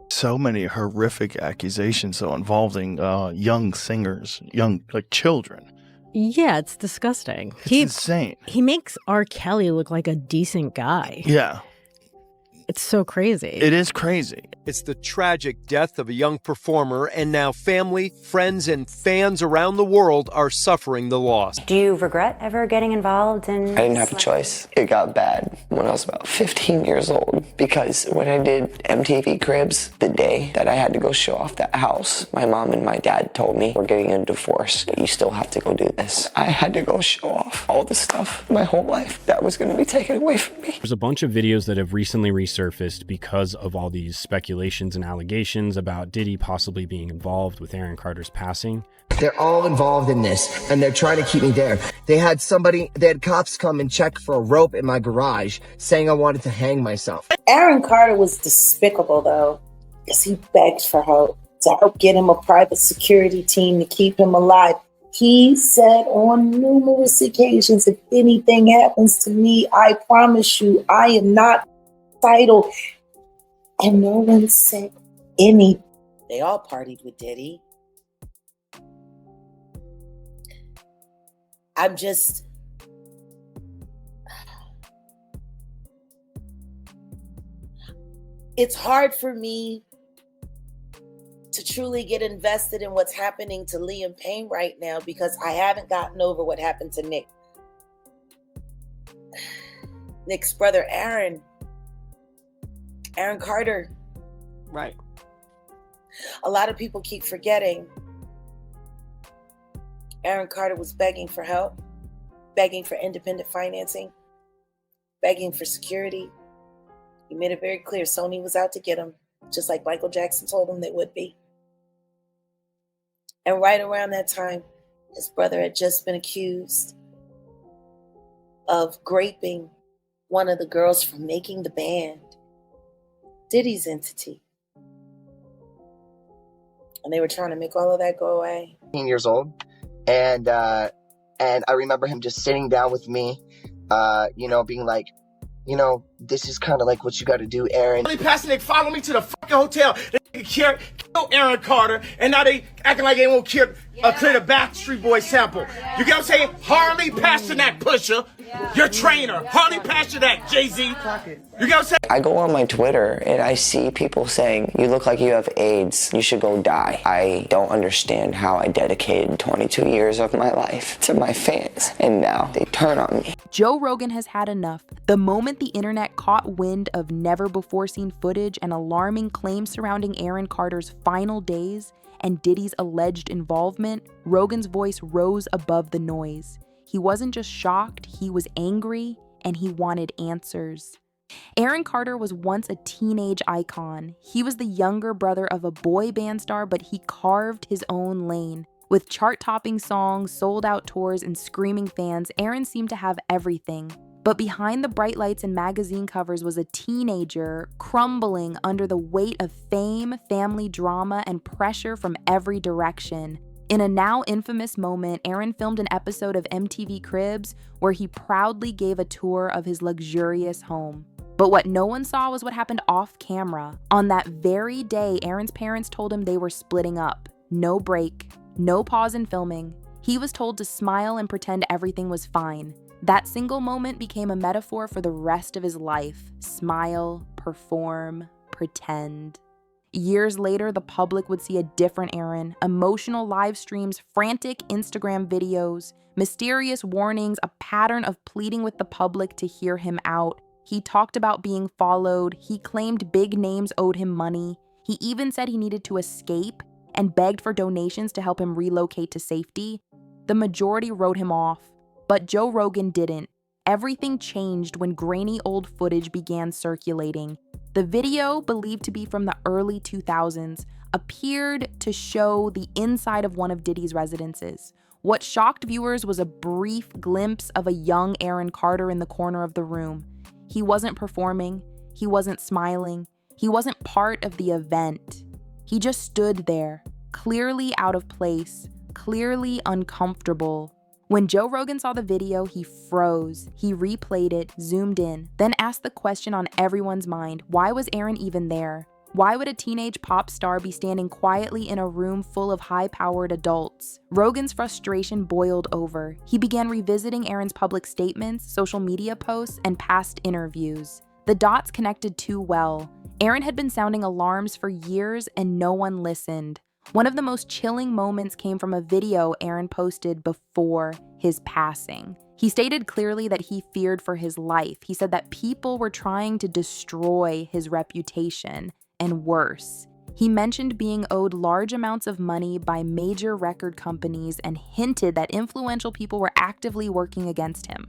So many horrific accusations, though, involving young singers, young, like, children. Yeah, it's disgusting. It's insane. He makes R. Kelly look like a decent guy. Yeah. It's so crazy. It is crazy. It's the tragic death of a young performer, and now family, friends, and fans around the world are suffering the loss. Do you regret ever getting involved in... I didn't have a choice. It got bad when I was about 15 years old, because when I did MTV Cribs, the day that I had to go show off that house, my mom and my dad told me, we're getting a divorce, but you still have to go do this. I had to go show off all the stuff my whole life that was going to be taken away from me. There's a bunch of videos that have recently resurfaced because of all these speculations and allegations about Diddy possibly being involved with Aaron Carter's passing. They're all involved in this, and they're trying to keep me there. They had cops come and check for a rope in my garage, saying I wanted to hang myself. Aaron Carter was despicable, though, because he begged for help, to help get him a private security team to keep him alive. He said on numerous occasions, if anything happens to me, I promise you, I am not suicidal. And no one said anything. They all partied with Diddy. It's hard for me to truly get invested in what's happening to Liam Payne right now, because I haven't gotten over what happened to Nick. Nick's brother, Aaron Carter. Right. A lot of people keep forgetting Aaron Carter was begging for help, begging for independent financing, begging for security. He made it very clear Sony was out to get him, just like Michael Jackson told him they would be. And right around that time, his brother had just been accused of graping one of the girls from making the band, Diddy's entity. And they were trying to make all of that go away. 15 years old, and I remember him just sitting down with me, being like, this is kind of like what you got to do, Aaron. Pastor Nick followed me to the fucking hotel. They kill Aaron Carter, and now they acting like they won't clear the Backstreet Boys sample. You get what I'm saying? Harley Pasternak Pusher, your trainer. Harley Pasternak, Jay-Z. You get what I'm saying? I go on my Twitter and I see people saying, you look like you have AIDS, you should go die. I don't understand how I dedicated 22 years of my life to my fans, and now they turn on me. Joe Rogan has had enough. The moment the internet caught wind of never-before-seen footage and alarming claims surrounding Aaron Carter's final days and Diddy's alleged involvement, Rogan's voice rose above the noise. He wasn't just shocked, he was angry, and he wanted answers. Aaron Carter was once a teenage icon. He was the younger brother of a boy band star, but he carved his own lane. With chart-topping songs, sold-out tours, and screaming fans, Aaron seemed to have everything. But behind the bright lights and magazine covers was a teenager crumbling under the weight of fame, family drama, and pressure from every direction. In a now infamous moment, Aaron filmed an episode of MTV Cribs where he proudly gave a tour of his luxurious home. But what no one saw was what happened off camera. On that very day, Aaron's parents told him they were splitting up. No break, no pause in filming. He was told to smile and pretend everything was fine. That single moment became a metaphor for the rest of his life. Smile, perform, pretend. Years later, the public would see a different Aaron. Emotional live streams, frantic Instagram videos, mysterious warnings, a pattern of pleading with the public to hear him out. He talked about being followed. He claimed big names owed him money. He even said he needed to escape and begged for donations to help him relocate to safety. The majority wrote him off, but Joe Rogan didn't. Everything changed when grainy old footage began circulating. The video, believed to be from the early 2000s, appeared to show the inside of one of Diddy's residences. What shocked viewers was a brief glimpse of a young Aaron Carter in the corner of the room. He wasn't performing, he wasn't smiling, he wasn't part of the event. He just stood there, clearly out of place, clearly uncomfortable. When Joe Rogan saw the video, he froze. He replayed it, zoomed in, then asked the question on everyone's mind: why was Aaron even there? Why would a teenage pop star be standing quietly in a room full of high-powered adults? Rogan's frustration boiled over. He began revisiting Aaron's public statements, social media posts, and past interviews. The dots connected too well. Aaron had been sounding alarms for years and no one listened. One of the most chilling moments came from a video Aaron posted before his passing. He stated clearly that he feared for his life. He said that people were trying to destroy his reputation, and worse. He mentioned being owed large amounts of money by major record companies and hinted that influential people were actively working against him.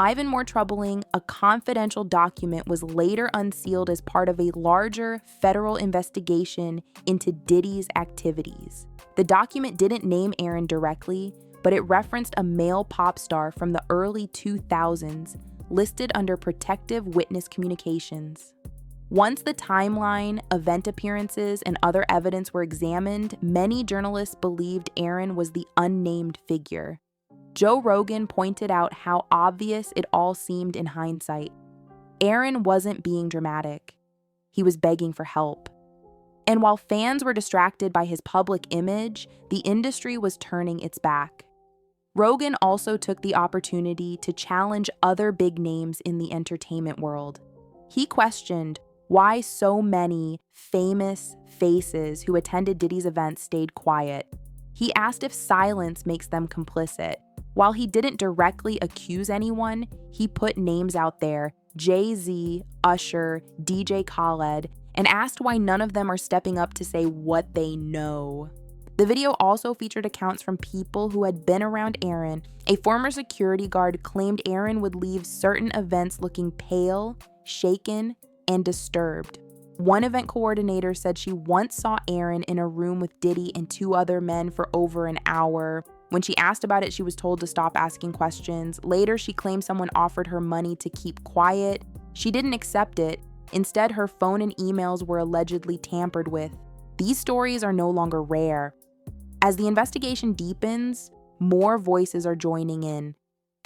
Even more troubling, a confidential document was later unsealed as part of a larger federal investigation into Diddy's activities. The document didn't name Aaron directly, but it referenced a male pop star from the early 2000s listed under protective witness communications. Once the timeline, event appearances, and other evidence were examined, many journalists believed Aaron was the unnamed figure. Joe Rogan pointed out how obvious it all seemed in hindsight. Aaron wasn't being dramatic. He was begging for help. And while fans were distracted by his public image, the industry was turning its back. Rogan also took the opportunity to challenge other big names in the entertainment world. He questioned why so many famous faces who attended Diddy's events stayed quiet. He asked if silence makes them complicit. While he didn't directly accuse anyone, he put names out there, Jay-Z, Usher, DJ Khaled, and asked why none of them are stepping up to say what they know. The video also featured accounts from people who had been around Aaron. A former security guard claimed Aaron would leave certain events looking pale, shaken, and disturbed. One event coordinator said she once saw Aaron in a room with Diddy and two other men for over an hour. When she asked about it, she was told to stop asking questions. Later, she claimed someone offered her money to keep quiet. She didn't accept it. Instead, her phone and emails were allegedly tampered with. These stories are no longer rare. As the investigation deepens, more voices are joining in.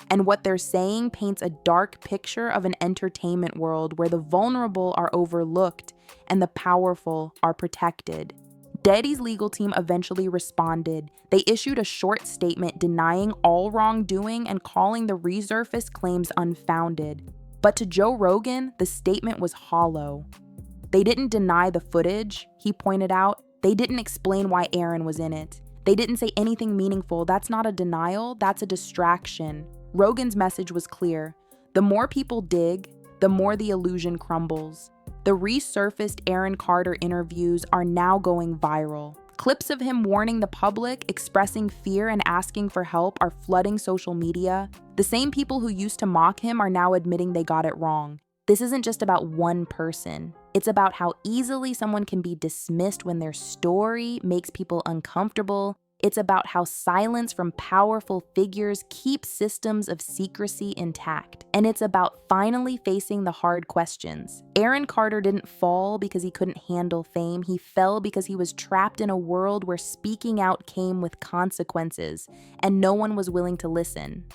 And what they're saying paints a dark picture of an entertainment world where the vulnerable are overlooked and the powerful are protected. Diddy's legal team eventually responded. They issued a short statement denying all wrongdoing and calling the resurfaced claims unfounded. But to Joe Rogan, the statement was hollow. They didn't deny the footage, he pointed out. They didn't explain why Aaron was in it. They didn't say anything meaningful. That's not a denial, that's a distraction. Rogan's message was clear. The more people dig, the more the illusion crumbles. The resurfaced Aaron Carter interviews are now going viral. Clips of him warning the public, expressing fear, and asking for help are flooding social media. The same people who used to mock him are now admitting they got it wrong. This isn't just about one person. It's about how easily someone can be dismissed when their story makes people uncomfortable. It's about how silence from powerful figures keeps systems of secrecy intact. And it's about finally facing the hard questions. Aaron Carter didn't fall because he couldn't handle fame. He fell because he was trapped in a world where speaking out came with consequences, and no one was willing to listen.